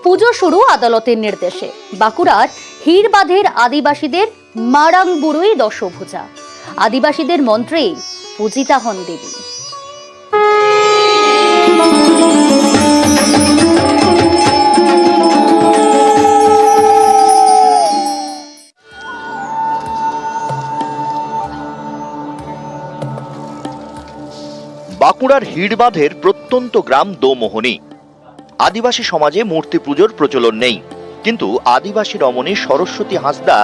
পুজো শুরু আদালতের নির্দেশে। বাঁকুড়ার হিড়বাঁধের আদিবাসীদের মারাং বুড়ুই দশভুজা। আদিবাসীদের মন্ত্রে পূজিতা হন দেবী। বাঁকুড়ার হিড়বাঁধের প্রত্যন্ত গ্রাম দোমোহনী। আদিবাসী সমাজে মূর্তি পুজোর প্রচলন নেই, কিন্তু আদিবাসী রমণী সরস্বতী হাঁসদা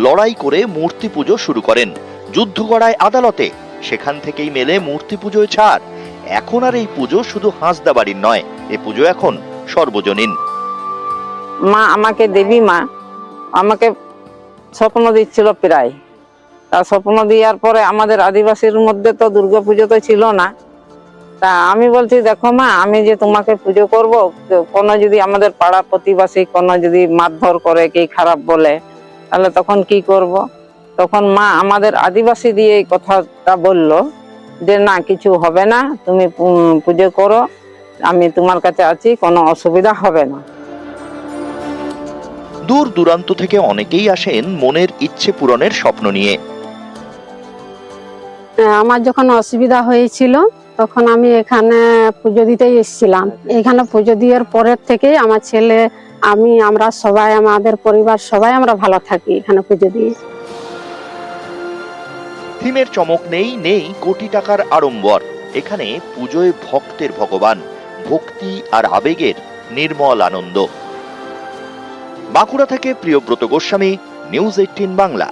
লড়াই করে মূর্তি পুজো শুরু করেন। যুদ্ধ করায় আদালতে, সেখান থেকেই মেলে মূর্তি পুজোয় ছাড়। এখন আর এই পুজো শুধু হাঁসদা বাড়ির নয়, এ পুজো এখন সর্বজনীন। মা আমাকে দেবী মা আমাকে স্বপ্ন দিচ্ছিল প্রায়। তার স্বপ্ন দেওয়ার পরে আমাদের আদিবাসীর মধ্যে তো দুর্গাপুজো তো ছিল না। তা আমি বলছি, দেখো মা, আমি যে তোমাকে পুজো করব, কোনো যদি আমাদের পাড়া প্রতিবাসী কোনো যদি মারধর করে, কি খারাপ বলে, তাহলে তখন কি করব? তখন মা আমাদের আদিবাসী দিয়ে এই কথাটা বললো যে না, কিছু হবে না, তুমি পুজো করো, আমি তোমার কাছে আছি, কোনো অসুবিধা হবে না। দূর দূরান্ত থেকে অনেকেই আসেন মনের ইচ্ছে পূরণের স্বপ্ন নিয়ে। আমার যখন অসুবিধা হয়েছিল তখন আমি এখানে পুজো দিতেই এসেছিলাম। এখানে পুজো দেওয়ার পরের থেকেই আমার ছেলে, আমরা সবাই, আমাদের পরিবার সবাই আমরা ভালো থাকি এখানে পুজো দিয়ে। থিমের চমক নেই কোটি টাকার আড়ম্বর। এখানে পুজোয় ভক্তের ভগবান, ভক্তি আর আবেগের নির্মল আনন্দ। বাঁকুড়া থেকে প্রিয়ব্রত গোস্বামী, নিউজ 18 বাংলা।